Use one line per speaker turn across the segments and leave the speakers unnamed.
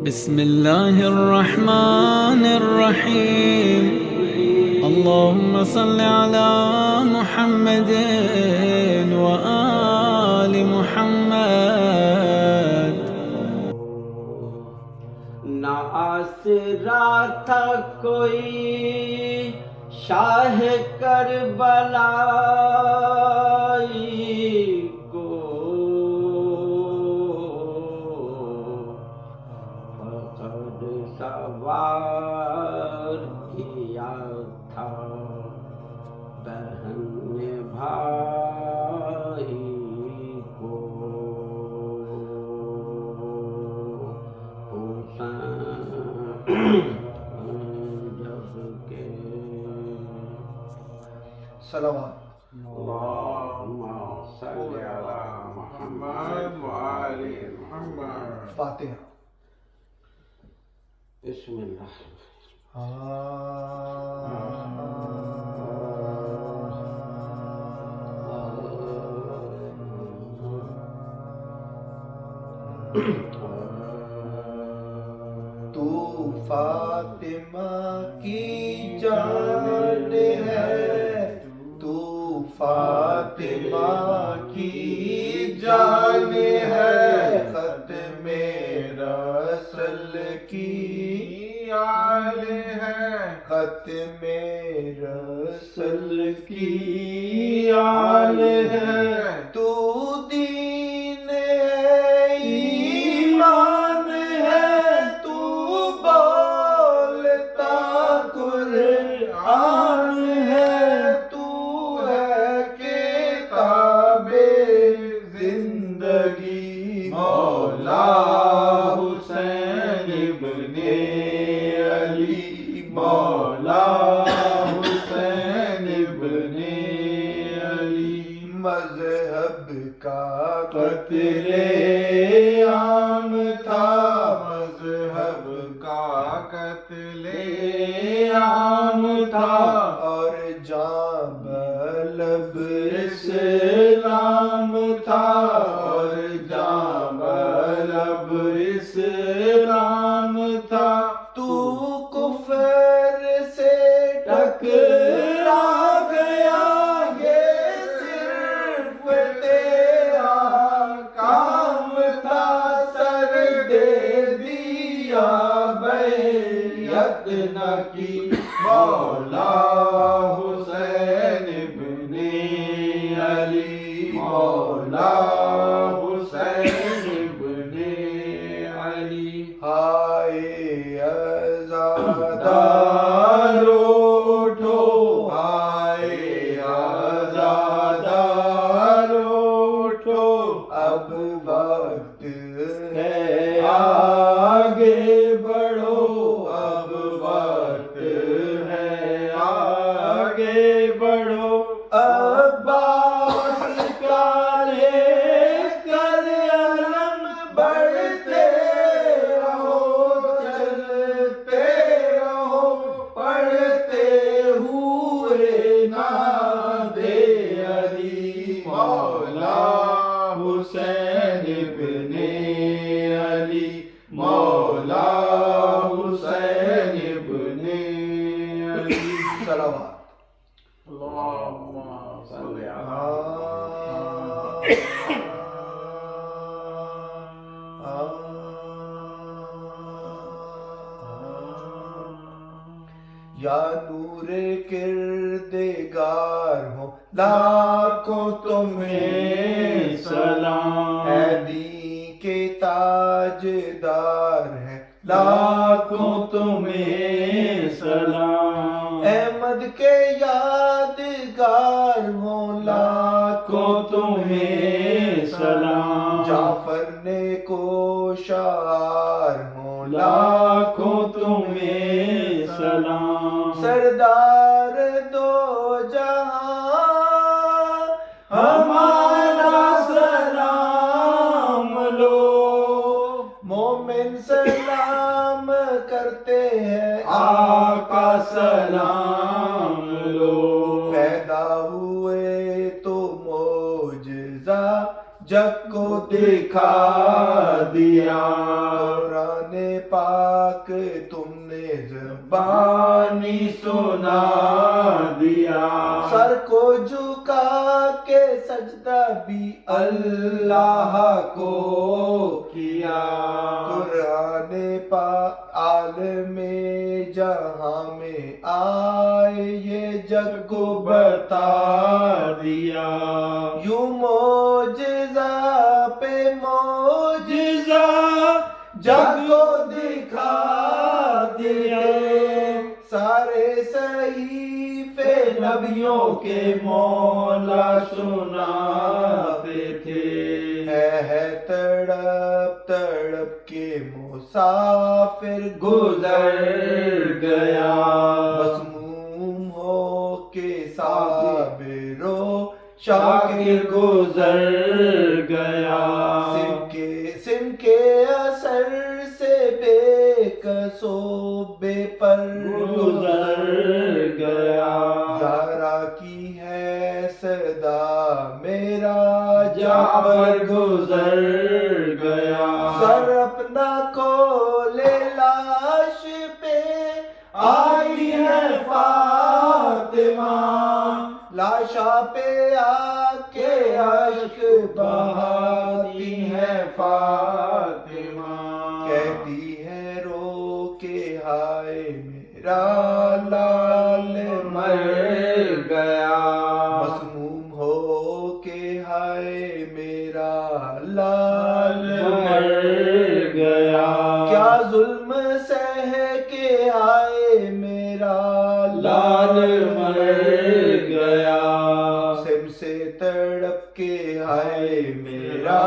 بسم الله الرحمن الرحيم اللهم صل على محمد وآل محمد.
نہ آسرا تھا کوئی شاہ کربلائی کو، فقد سوار کیا تھا بہن بھائی کو.
صلوات
اللہم صل علی محمد وآل محمد.
فاتحہ.
بسم اللہ.
تو فاطمہ کی جان ہے، تو فاطمہ کی جان ہے، ختم رسل کی آل ہے، ختم رسل کی آل ہے. تو دین ہے، ایمان ہے، تو بولتا قرآن ہے، تو ہے کتاب زندگی. مولا حسین ابن علی، مولا حسین ابن علی. مذہب کا قتل عام تھا، مذہب کا قتل عام تھا، اور جام لب اسلام تھا، اور جام لب اسلام تھا. تو کفر سے ٹکرا گیا، یہ صرف تیرا کام تھا. سر دے دیا بیعت نہ کی، مولا حسین ابن علی، مولا حسین ابن علی. ہائے آزادارو اٹھو، ہائے آزادارو اٹھو، اب وقت ہے آگے بڑھو، اب وقت ہے آگے بڑھو. عباس کا لے کر علم بڑھتے رہو، چلتے رہو، پڑھتے ہوئے ناد علی. مولا حسین ابن علی، مولا حسین ابن یا نور کردگار ہو لاکھوں تمہیں سلام، اے دین کے تاجدار ہیں لاکھوں تمہیں سلام، احمد کے یادگار ہو لاکھوں تمہیں سلام، جعفر نے کو شعار ہو لاکھوں تمہیں سلام، سردار دو جہاں ہمارا سلام لو، مومن سلام کرتے ہیں آقا سلام لو، پیدا ہوئے تو معجزہ جگ کو دکھا دیا، قرآن پاک تم نے زبانی سنا دیا، سر کو جھکا کے سجدہ بھی اللہ کو کیا، قرآن پاک عالم جہاں میں آئے یہ جگ کو بتا دیا، یوں معجزہ پہ معجزہ جگ کو دکھا دیا، سارے صحیفے نبیوں کے مولا سناتے تھے، ہے تڑپ تڑپ کے مسافر گزر گیا، مسموم ہو کے صابر و شاکر گزر گیا، سم کے اثر سے بے کس و بے پر گزر گیا، زہرا کی ہے صدا میرا جعفر گزر گیا، سر اپنا کھولے لاش پہ آئی ہے فاطمہ، لاشا پہ آ کے اشک بہاتی ہے فاطمہ، کہتی ہے رو کے ہائے میرا لال مر گیا، مسموم ہو کے ہائے میرا لال مر گیا، کیا ظلم سہ کے ہائے میرا لال مر گیا، سم سے تڑپ کے ہائے میرا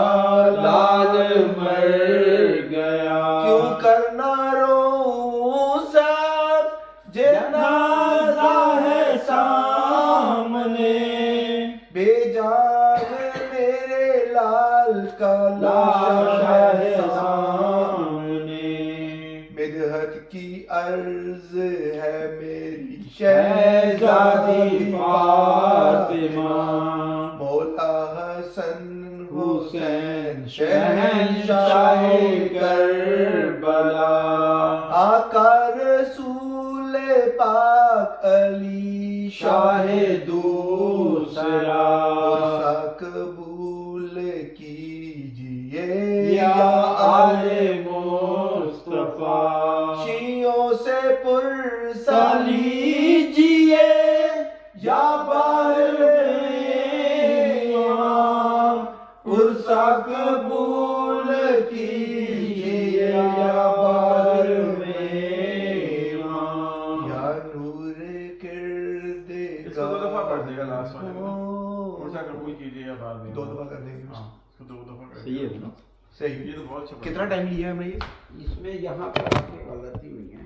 لال مر گیا، کیوں کرنا رو سب جنازہ ہے سامنے، بے جان میرے لال کا لاشا ہے سامنے، مدحت کی عرض ہے میری شہزادی فاطمہ، مولا حسن حسین شہنشاہ کربلا، آقا رسول پاک علی شاہ دوسرا، قبول کیجئے یا آل مصطفیٰ، شیعوں سے پرسہ لیجئے یا بار امام، پرسہ قبول کیجئے یا بار امام، یا نور کردگار،
اس کو 2 دفعہ پڑھ دے گا لاسٹ والے میں، پرسہ قبول کیجئے یا بار امام،
2 دفعہ کر دیں گے،
ہاں اس کو 2 دفعہ کر
صحیح ہے نا؟
صحیح،
یہ تو بہت اچھا،
کتنا ٹائم لیا ہے میں یہ؟
اس میں یہاں پر غلطی ہوئی ہے.